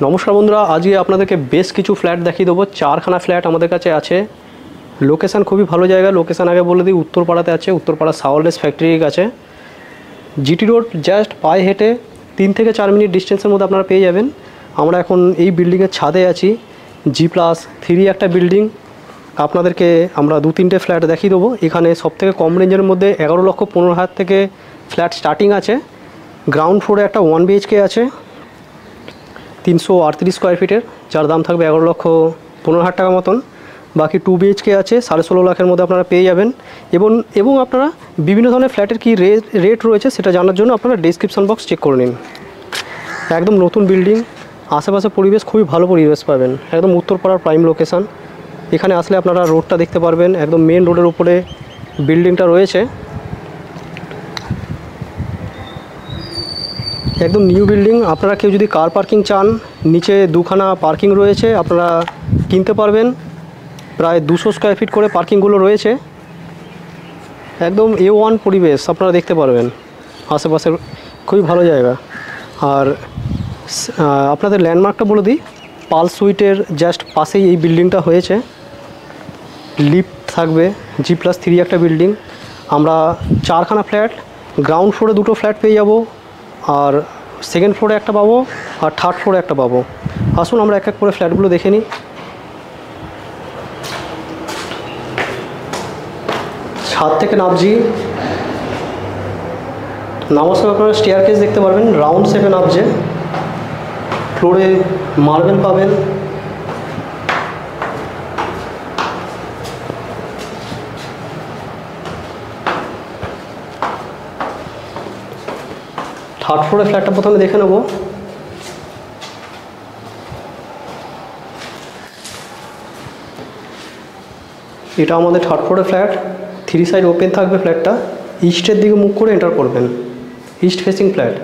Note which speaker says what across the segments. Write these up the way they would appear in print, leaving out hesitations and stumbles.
Speaker 1: নমস্কার বন্ধুরা, আজকে আপনাদেরকে বেশ কিছু ফ্ল্যাট দেখিয়ে দেবো। চারখানা ফ্ল্যাট আমাদের কাছে আছে। লোকেশান খুবই ভালো জায়গা। লোকেশান আগে বলে দিই, উত্তরপাড়াতে আছে, উত্তরপাড়া সাওয়ারলেস ফ্যাক্টরির কাছে। জিটি রোড জাস্ট পায়ে হেঁটে 3 থেকে 4 মিনিট ডিস্টেন্সের মধ্যে আপনারা পেয়ে যাবেন। আমরা এখন এই বিল্ডিংয়ের ছাদে আছি। G+3 একটা বিল্ডিং। আপনাদেরকে আমরা 2-3টে ফ্ল্যাট দেখিয়ে দেবো। এখানে সবথেকে কম রেঞ্জের মধ্যে 11,15,000 থেকে ফ্ল্যাট স্টার্টিং আছে। গ্রাউন্ড ফ্লোরে একটা 1 BHK আছে 338 স্কোয়ার ফিটের, যার দাম থাকবে 11,15,000 টাকা মতন। বাকি 2 BHK আছে 16.5 লাখের মধ্যে আপনারা পেয়ে যাবেন। এবং আপনারা বিভিন্ন ধরনের ফ্ল্যাটের কী রেট রয়েছে সেটা জানার জন্য আপনারা ডেসক্রিপশন বক্স চেক করে নিন। একদম নতুন বিল্ডিং, আশেপাশে পরিবেশ খুবই ভালো পরিবেশ পাবেন। একদম উত্তরপাড়ার প্রাইম লোকেশান। এখানে আসলে আপনারা রোডটা দেখতে পারবেন, একদম মেন রোডের উপরে বিল্ডিংটা রয়েছে। একদম নিউ বিল্ডিং। আপনারা কেউ যদি কার পার্কিং চান, নিচে 2খানা পার্কিং রয়েছে, আপনারা কিনতে পারবেন। প্রায় 200 স্কোয়ার ফিট করে পার্কিংগুলো রয়েছে। একদম A1 পরিবেশ আপনারা দেখতে পারবেন। আশেপাশের খুবই ভালো জায়গা। আর আপনাদের ল্যান্ডমার্কটা বলে দিই, পাল সুইটের জাস্ট পাশেই এই বিল্ডিংটা হয়েছে। লিফট থাকবে, G+3 একটা বিল্ডিং। আমরা 4খানা ফ্ল্যাট, গ্রাউন্ড ফ্লোরে 2টো ফ্ল্যাট পেয়ে যাব, আর সেকেন্ড ফ্লোরে একটা পাবো, আর থার্ড ফ্লোরে একটা পাবো। আসুন আমরা এক এক করে ফ্ল্যাটগুলো দেখে নিই। ছাদ থেকে নামছি, নামার সময় আপনারা স্টেয়ারকেস দেখতে পারবেন, রাউন্ড শেপে নামছে। ফ্লোরে মার্বেল পাবেন। থার্ড ফ্লোরে ফ্ল্যাটটা প্রথমে দেখে নেব। এটা আমাদের থার্ড ফ্লোরে ফ্ল্যাট। 3 সাইড ওপেন থাকবে ফ্ল্যাটটা। ইস্টের দিকে মুখ করে এন্টার করবেন, ইস্ট ফেসিং ফ্ল্যাট।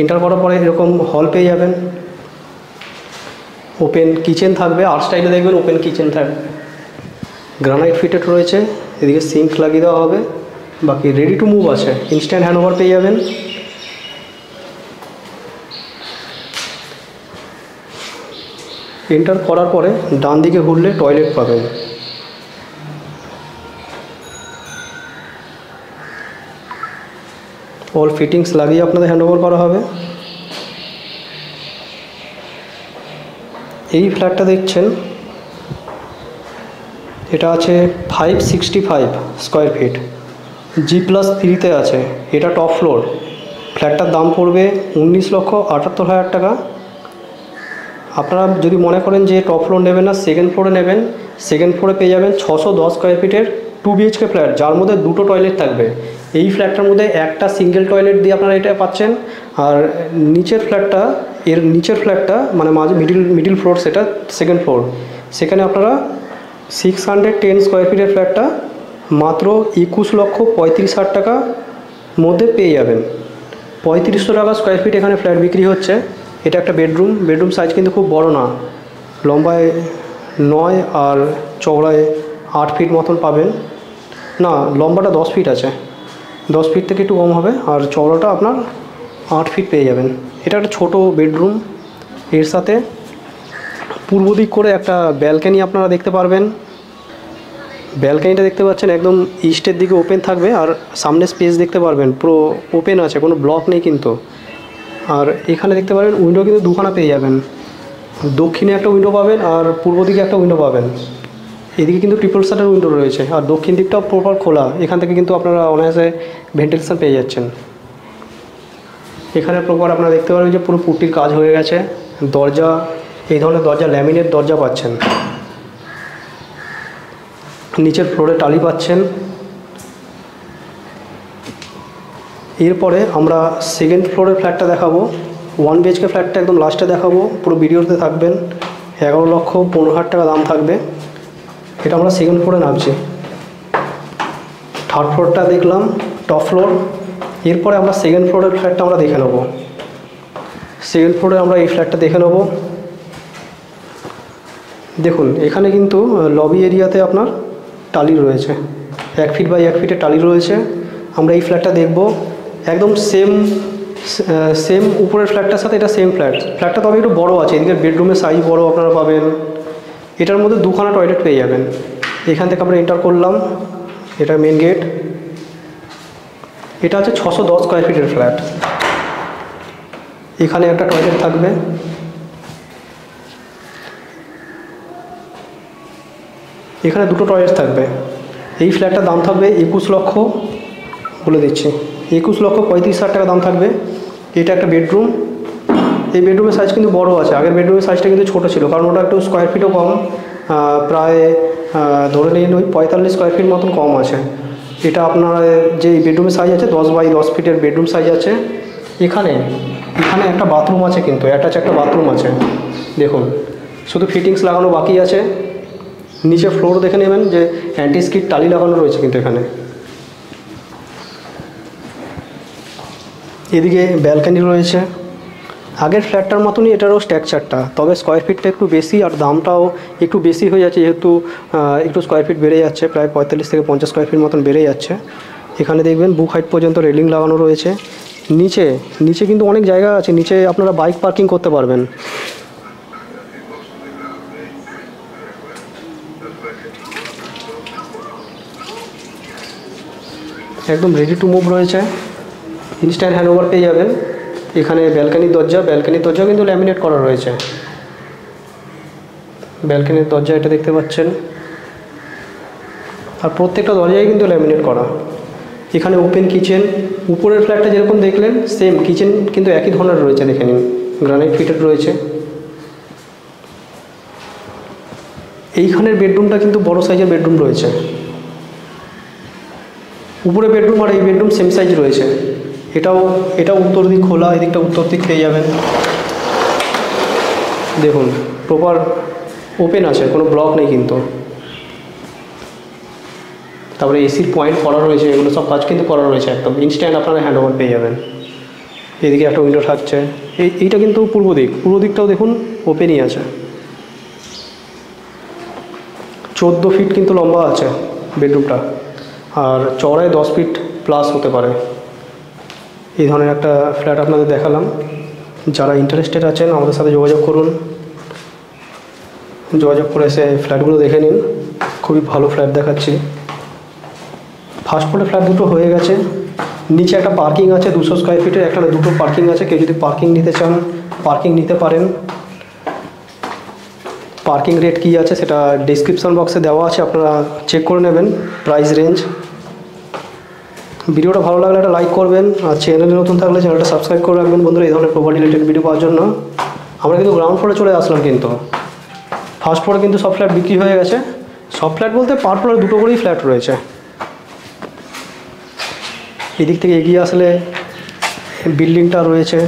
Speaker 1: এন্টার করার পরে এরকম হল পেয়ে যাবেন। ওপেন কিচেন থাকবে, আর্ট স্টাইলে দেখবেন ওপেন কিচেন থাকবে। গ্রানাইট ফিটেড রয়েছে, এদিকে সিঙ্ক লাগিয়ে দেওয়া হবে। বাকি রেডি টু মুভ আছে, ইনস্ট্যান্ট হ্যান্ডওভার পেয়ে যাবেন। এন্টার করার পরে ডান দিকে ঘুরলে টয়লেট পাবেন। অল ফিটিংস লাগিয়ে আপনাদের হ্যান্ডওভার করা হবে। এই ফ্ল্যাটটা দেখছেন, এটা আছে 565 স্কোয়ার ফিট, G+3-তে আছে। এটা টপ ফ্লোর। ফ্ল্যাটটার দাম পড়বে 19,78,000 টাকা। আপনারা যদি মনে করেন যে টপ ফ্লোর নেবেন না, সেকেন্ড ফ্লোরে নেবেন, সেকেন্ড ফ্লোরে পেয়ে যাবেন 610 স্কোয়ার ফিটের 2 BHK ফ্ল্যাট, যার মধ্যে 2টো টয়লেট থাকবে। এই ফ্ল্যাটটার মধ্যে একটা সিঙ্গেল টয়লেট দিয়ে আপনারা এটা পাচ্ছেন। আর নিচের ফ্ল্যাটটা মানে মাঝে মিডিল ফ্লোর, সেটা সেকেন্ড ফ্লোর, সেখানে আপনারা 610 স্কোয়ার ফিটের ফ্ল্যাটটা মাত্র 21,35,000 টাকা মধ্যে পেয়ে যাবেন। 3500 টাকা স্কোয়ার ফিট এখানে ফ্ল্যাট বিক্রি হচ্ছে। এটা একটা বেডরুম সাইজ কিন্তু খুব বড় না, লম্বায় 9 আর চওড়ায় 8 ফিট মতন পাবেন। না, লম্বাটা 10 ফিট আছে, 10 ফিট থেকে একটু কম হবে, আর চওড়াটা আপনার 8 ফিট পেয়ে যাবেন। এটা একটা ছোটো বেডরুম। এর সাথে পূর্ব দিক করে একটা ব্যালকনি আপনারা দেখতে পারবেন। ব্যালকনিটা দেখতে পাচ্ছেন একদম ইস্টের দিকে ওপেন থাকবে, আর সামনে স্পেস দেখতে পারবেন, পুরো ওপেন আছে, কোনো ব্লক নেই কিন্তু। আর এখানে দেখতে পারবেন উইন্ডো কিন্তু 2খানা পেয়ে যাবেন। দক্ষিণে একটা উইন্ডো পাবেন, আর পূর্ব দিকে একটা উইন্ডো পাবেন। এদিকে কিন্তু ট্রিপল শাটার উইন্ডো রয়েছে, আর দক্ষিণ দিকটাও প্রপার খোলা। এখান থেকে কিন্তু আপনারা অনায়াসে ভেন্টিলেশন পেয়ে যাচ্ছেন। এখানে প্রপার আপনারা দেখতে পারবেন যে পুরো পুট্টির কাজ হয়ে গেছে। দরজা, এই ধরনের দরজা, ল্যামিনেট দরজা পাচ্ছেন। নিচের ফ্লোরে টালি পাচ্ছেন। এরপরে আমরা সেকেন্ড ফ্লোরের ফ্ল্যাটটা দেখাবো। 1 BHK ফ্ল্যাটটা একদম লাস্টে দেখাবো, পুরো ভিডিওতে থাকবেন। 11,15,000 টাকা দাম থাকবে। এটা আমরা সেকেন্ড ফ্লোরে নামছি। থার্ড ফ্লোরটা দেখলাম, টপ ফ্লোর। এরপরে আমরা সেকেন্ড ফ্লোরের ফ্ল্যাটটা আমরা দেখে নেব। সেকেন্ড ফ্লোরে আমরা এই ফ্ল্যাটটা দেখে নেব। দেখুন, এখানে কিন্তু লবি এরিয়াতে আপনার টালি রয়েছে, 1 ফিট বাই 1 ফিটের টালি রয়েছে। আমরা এই ফ্ল্যাটটা দেখব। একদম সেম সেম উপরের ফ্ল্যাটটার সাথে এটা সেম ফ্ল্যাটটা তবে একটু বড় আছে, এদিকে বেডরুমের সাইজ বড় আপনারা পাবেন। এটার মধ্যে দুখানা টয়লেট পেয়ে যাবেন। এখান থেকে আমরা এন্টার করলাম, এটা মেন গেট। এটা হচ্ছে 610 স্কোয়ার ফিটের ফ্ল্যাট। এখানে একটা টয়লেট থাকবে, এখানে দুটো টয়লেট থাকবে। এই ফ্ল্যাটটার দাম থাকবে 21 লক্ষ, বলে দিচ্ছি 21,35,000 টাকা দাম থাকবে। এটা একটা বেডরুম, এই বেডরুমের সাইজ কিন্তু বড় আছে, আগের বেডরুমের সাইজটা কিন্তু ছোটো ছিল, কারণ ওটা একটু স্কোয়ার ফিটও কম, প্রায় ধরে নিন ওই 45 স্কোয়ার ফিট মতন কম আছে। এটা আপনার যে বেডরুমের সাইজ আছে 10 বাই 10 ফিটের বেডরুম সাইজ আছে। এখানে একটা বাথরুম আছে, কিন্তু অ্যাটাচ একটা বাথরুম আছে, দেখুন শুধু ফিটিংস লাগানো বাকি আছে। নিচে ফ্লোর দেখে নেবেন যে অ্যান্টি স্কিড টালি লাগানো রয়েছে কিন্তু এখানে। এদিকে ব্যালকানি রয়েছে, আগের ফ্ল্যাটটার মতনই এটারও স্ট্রাকচারটা, তবে স্কোয়ার ফিটটা একটু বেশি আর দামটাও একটু বেশি হয়ে যাচ্ছে, যেহেতু একটু স্কোয়ার ফিট বেড়ে যাচ্ছে, প্রায় 45 থেকে 50 স্কোয়ার ফিট মতন বেড়ে যাচ্ছে। এখানে দেখবেন বুক হাইট পর্যন্ত রেলিং লাগানো রয়েছে। নিচে কিন্তু অনেক জায়গা আছে, নিচে আপনারা বাইক পার্কিং করতে পারবেন। একদম রেডি টু মুভ রয়েছে, ইনস্ট্যান্ট হ্যান্ডওভার পেয়ে যাবেন। এখানে ব্যালকানির দরজা কিন্তু ল্যামিনেট করা রয়েছে। ব্যালকানির দরজা এটা দেখতে পাচ্ছেন, আর প্রত্যেকটা দরজায় কিন্তু ল্যামিনেট করা। এখানে ওপেন কিচেন, উপরের ফ্ল্যাটটা যেরকম দেখলেন সেম কিচেন কিন্তু একই ধরনের রয়েছে, দেখে নিন গ্রানাইট ফিটেড রয়েছে। এইখানের বেডরুমটা কিন্তু বড় সাইজের বেডরুম রয়েছে, উপরে বেডরুম আর এই বেডরুম সেম সাইজ রয়েছে। এটাও উত্তর দিক খোলা, এদিকটা উত্তর দিক পেয়ে যাবেন। দেখুন প্রপার ওপেন আছে, কোনো ব্লক নেই কিন্তু। তারপরে এসির পয়েন্ট করা রয়েছে, এগুলো সব কাজ কিন্তু করা রয়েছে, একদম ইনস্ট্যান্ট আপনারা হ্যান্ডওভার পেয়ে যাবেন। এদিকে একটা উইন্ডো থাকছে, এইটা কিন্তু পূর্ব দিকটাও দেখুন ওপেনই আছে। 14 ফিট কিন্তু লম্বা আছে বেডরুমটা, আর চওড়ায় 10 ফিট প্লাস হতে পারে। এই ধরনের একটা ফ্ল্যাট আপনাদের দেখালাম। যারা ইন্টারেস্টেড আছেন আমাদের সাথে যোগাযোগ করুন, যোগাযোগ করে এসে ফ্ল্যাটগুলো দেখে নিন। খুবই ভালো ফ্ল্যাট দেখাচ্ছি। ফার্স্ট ফ্লোরে ফ্ল্যাট দুটো হয়ে গেছে, নিচে একটা পার্কিং আছে 200 স্কোয়ার ফিটের, এখানে দুটো পার্কিং আছে। কেউ যদি পার্কিং নিতে চান পার্কিং নিতে পারেন। পার্কিং রেট কী আছে সেটা ডেসক্রিপশন বক্সে দেওয়া আছে, আপনারা চেক করে নেবেন প্রাইস রেঞ্জ। ভিডিওটা ভালো লাগলে একটা লাইক করবেন, আর চ্যানেলে নতুন থাকলে চ্যানেলটা সাবস্ক্রাইব করে রাখবেন বন্ধুরা, এই ধরনের প্রপার্টি রিলেটেড ভিডিও পাওয়ার জন্য। আমরা কিন্তু গ্রাউন্ড ফ্লোরে চলে আসলাম, কিন্তু ফার্স্ট ফ্লোরে কিন্তু সব ফ্ল্যাট বিক্রি হয়ে গেছে। সব ফ্ল্যাট বলতে পার ফ্লোরে দুটো করেই ফ্ল্যাট রয়েছে। এদিক থেকে এগিয়ে আসলে বিল্ডিংটা রয়েছে,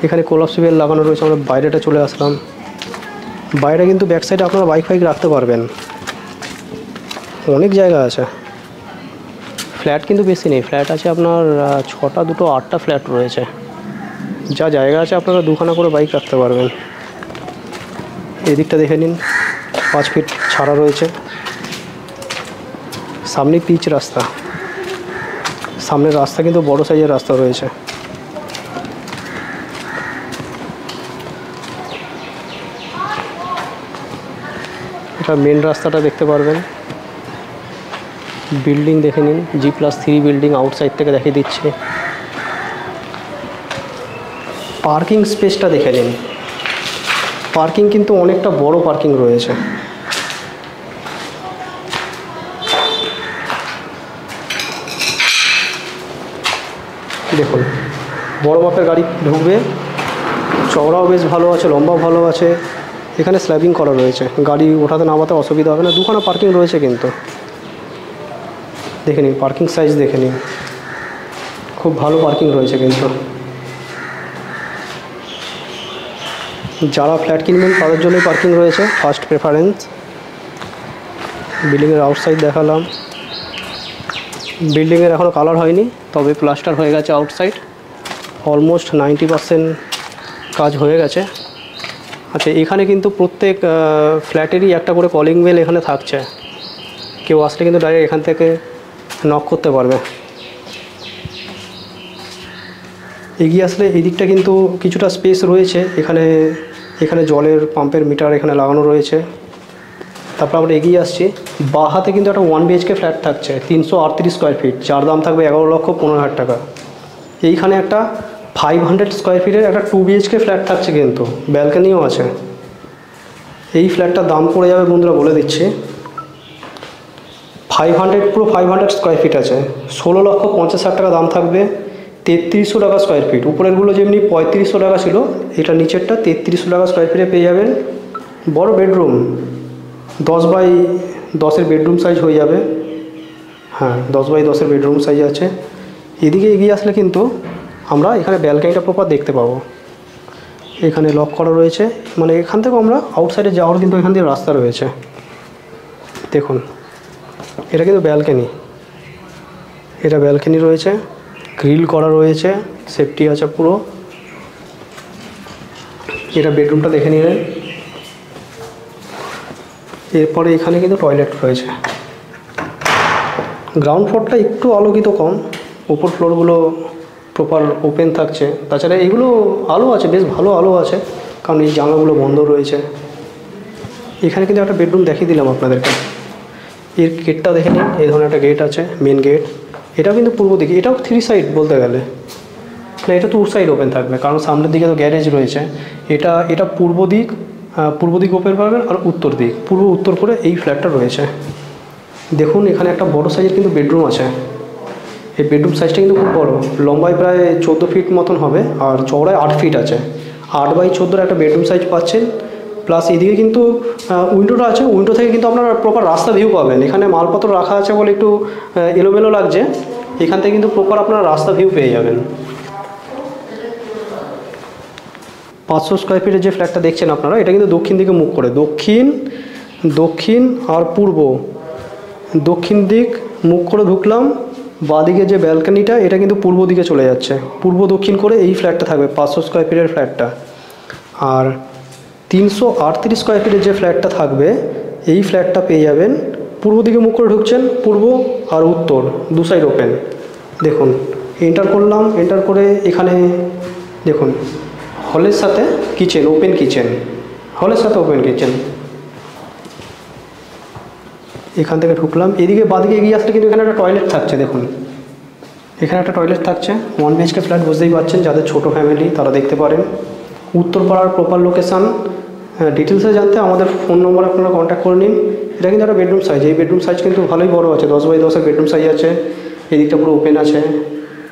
Speaker 1: এখানে কোলাপসিবল লাগানো রয়েছে। আমরা বাইরেটা চলে আসলাম, বাইরে কিন্তু ব্যাক সাইডে আপনারা বাইক রাখতে পারবেন, অনেক জায়গা আছে। ফ্ল্যাট কিন্তু বেশি নেই, ফ্ল্যাট আছে আপনার 6টা, 2টো 8টা ফ্ল্যাট রয়েছে। যা জায়গা আছে আপনারা দুখানা করে বাইক রাখতে পারবেন। এদিকটা দেখে নিন, 5 ফিট ছাড়া রয়েছে। সামনে পিচ রাস্তা, সামনের রাস্তা কিন্তু বড় সাইজের রাস্তা রয়েছে। এটা মেন রাস্তাটা দেখতে পারবেন। বিল্ডিং দেখে নিন, G+3 বিল্ডিং আউটসাইড থেকে দেখিয়ে দিচ্ছে। পার্কিং স্পেসটা দেখে নিন, পার্কিং কিন্তু অনেকটা বড় পার্কিং রয়েছে। দেখুন বড় মাপের গাড়ি ঢুকবে, চওড়াও বেশ ভালো আছে, লম্বাও ভালো আছে। এখানে স্ল্যাবিং করা রয়েছে, গাড়ি ওঠাতে নামাতে অসুবিধা হবে না। দুখানা পার্কিং রয়েছে কিন্তু, দেখে নিন পার্কিং সাইজ দেখে নিন, খুব ভালো পার্কিং রয়েছে কিন্তু। যারা ফ্ল্যাট কিনবেন তাদের জন্যই পার্কিং রয়েছে ফার্স্ট প্রেফারেন্স। বিল্ডিংয়ের আউটসাইড দেখালাম, বিল্ডিংয়ের এখনও কালার হয়নি, তবে প্লাস্টার হয়ে গেছে আউটসাইড, অলমোস্ট 90% কাজ হয়ে গেছে। আচ্ছা, এখানে কিন্তু প্রত্যেক ফ্ল্যাটেরই একটা করে কলিং বেল এখানে থাকছে, কেউ আসলে কিন্তু ডাইরেক্ট এখান থেকে নক করতে পারবে। এগিয়ে আসলে এই দিকটা কিন্তু কিছুটা স্পেস রয়েছে, এখানে এখানে জলের পাম্পের মিটার এখানে লাগানো রয়েছে। তারপর আমরা এগিয়ে আসছি, বাঁ হাতে কিন্তু একটা 1 BHK ফ্ল্যাট থাকছে 338 স্কোয়ার ফিট, যার দাম থাকবে 11,15,000 টাকা। এইখানে একটা 500 স্কোয়ার ফিটের একটা 2 BHK ফ্ল্যাট থাকছে, কিন্তু ব্যালকনিও আছে। এই ফ্ল্যাটটার দাম পড়ে যাবে বন্ধুরা, বলে দিচ্ছি 500, পুরো 500 স্কোয়ার ফিট আছে, 16,50,000 টাকা দাম থাকবে। 3300 টাকা স্কোয়ার ফিট, উপরেরগুলো যেমনি 3500 টাকা ছিল, এটা নিচেরটা 3300 টাকা স্কোয়ার ফিটে পেয়ে যাবেন। বড় বেডরুম, 10x10-এর বেডরুম সাইজ হয়ে যাবে। হ্যাঁ, 10x10-এর বেডরুম সাইজ আছে। এদিকে এগিয়ে আসলে কিন্তু আমরা এখানে ব্যালকনিটা প্রপার দেখতে পাবো। এখানে লক করা রয়েছে, মানে এখান থেকে আমরা আউটসাইডে যাওয়ার কিন্তু এখান দিয়ে রাস্তা রয়েছে। দেখুন, এটা কিন্তু ব্যালকনি, এটা ব্যালকনি রয়েছে, গ্রিল করা রয়েছে, সেফটি আছে পুরো। এটা বেডরুমটা দেখে নিলেন। এরপরে এখানে কিন্তু টয়লেট রয়েছে। গ্রাউন্ড ফ্লোরটা একটু আলোকিত কম, উপর ফ্লোরগুলো প্রপার ওপেন থাকছে। তাছাড়া এগুলো আলো আছে, বেশ ভালো আলো আছে, কারণ এই জানলাগুলো বন্ধ রয়েছে। এখানে কিন্তু একটা বেডরুম দেখিয়ে দিলাম আপনাদেরকে। এর গেটটা দেখে নিন, এই ধরনের একটা গেট আছে, মেন গেট। এটাও কিন্তু পূর্ব দিকে, এটাও 3 সাইড বলতে গেলে, না এটা 2 সাইড ওপেন থাকবে, কারণ সামনের দিকে তো গ্যারেজ রয়েছে। এটা পূর্ব দিক ওপেন পাবেন, আর উত্তর দিক, পূর্ব উত্তর করে এই ফ্ল্যাটটা রয়েছে। দেখুন, এখানে একটা বড় সাইজের কিন্তু বেডরুম আছে। এই বেডরুম সাইজটা কিন্তু খুব বড়, লম্বায় প্রায় 14 ফিট মতন হবে, আর চওড়ায় 8 ফিট আছে। 8x14 একটা বেডরুম সাইজ পাচ্ছেন। প্লাস এদিকে কিন্তু উইন্ডোটা আছে, উইন্ডো থেকে কিন্তু আপনারা প্রপার রাস্তা ভিউ পাবেন। এখানে মালপত্র রাখা আছে বলে একটু এলোমেলো লাগছে, এখান থেকে কিন্তু প্রপার আপনারা রাস্তা ভিউ পেয়ে যাবেন। 500 স্কোয়ার ফিটের যে ফ্ল্যাটটা দেখছেন আপনারা, এটা কিন্তু দক্ষিণ দিকে মুখ করে, দক্ষিণ আর পূর্ব, দক্ষিণ দিক মুখ করে ঢুকলাম। বাঁদিকে যে ব্যালকনিটা, এটা কিন্তু পূর্ব দিকে চলে যাচ্ছে, পূর্ব দক্ষিণ করে এই ফ্ল্যাটটা থাকবে, 500 স্কোয়ার ফিটের ফ্ল্যাটটা। আর 338 স্কোয়ার ফিটের যে ফ্ল্যাটটা থাকবে, এই ফ্ল্যাটটা পেয়ে যাবেন পূর্ব দিকে মুখ করে ঢুকছেন, পূর্ব আর উত্তর 2 সাইড ওপেন। দেখুন, এন্টার করলাম, এন্টার করে এখানে দেখুন হলের সাথে কিচেন, ওপেন কিচেন, হলের সাথে ওপেন কিচেন। এখান থেকে ঢুকলাম, এদিকে বাঁদিকে এগিয়ে আসলে কিন্তু এখানে একটা টয়লেট থাকছে। দেখুন, এখানে একটা টয়লেট থাকছে। 1 BHK ফ্ল্যাট, বুঝতেই পারছেন, যাদের ছোটো ফ্যামিলি তারা দেখতে পারেন। উত্তরপাড়ার প্রপার লোকেশান ডিটেলসে জানতে আমাদের ফোন নম্বর আপনারা কন্ট্যাক্ট করে নিন। এটা কিন্তু একটা বেডরুম সাইজ, এই বেডরুম সাইজ কিন্তু ভালোই বড় আছে, 10x10-এর বেডরুম সাইজ আছে। এদিকটা পুরো ওপেন আছে,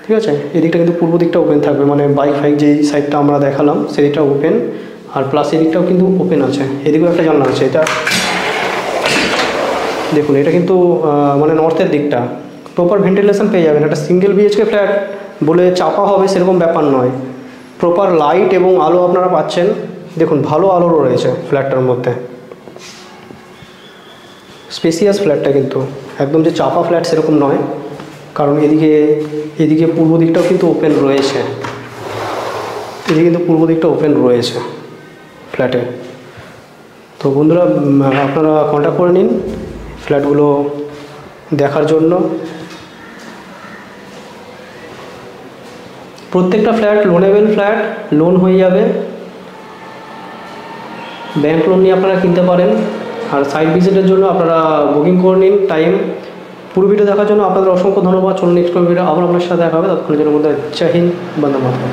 Speaker 1: ঠিক আছে। এদিকটা কিন্তু পূর্ব দিকটা ওপেন থাকবে, মানে বাইক যেই সাইডটা আমরা দেখালাম সেদিকটা ওপেন, আর প্লাস এদিকটাও কিন্তু ওপেন আছে। এদিকেও একটা জানলা আছে। এটা দেখুন, এটা কিন্তু মানে নর্থের দিকটা, প্রপার ভেন্টিলেশন পেয়ে যাবেন। একটা সিঙ্গেল BHK ফ্ল্যাট বলে চাপা হবে সেরকম ব্যাপার নয়, প্রপার লাইট এবং আলো আপনারা পাচ্ছেন। দেখুন, ভালো আলো রয়েছে ফ্ল্যাটটার মধ্যে। স্পেসিয়াস ফ্ল্যাটটা কিন্তু একদম যে চাপা ফ্ল্যাট সেরকম নয়, কারণ এদিকে পূর্ব দিকটাও কিন্তু ওপেন রয়েছে, এদিকে কিন্তু পূর্ব দিকটা ওপেন রয়েছে ফ্ল্যাটে। তো বন্ধুরা, আপনারা কন্ট্যাক্ট করে নিন ফ্ল্যাটগুলো দেখার জন্য। প্রত্যেকটা ফ্ল্যাট লোনেবল ফ্ল্যাট, লোন হয়ে যাবে, ব্যাংক লোন নিয়ে আপনারা কিনতে পারেন। আর সাইট ভিজিটের জন্য আপনারা বুকিং করে নিন টাইম। পুরো ভিডিও দেখার জন্য আপনাদের অসংখ্য ধন্যবাদ। চলুন নেক্সট ভিডিও আবার আপনার সাথে দেখা হবে, ততক্ষণের জন্য বন্ধুরা জয় হিন্দ, বন্দে মাতরম।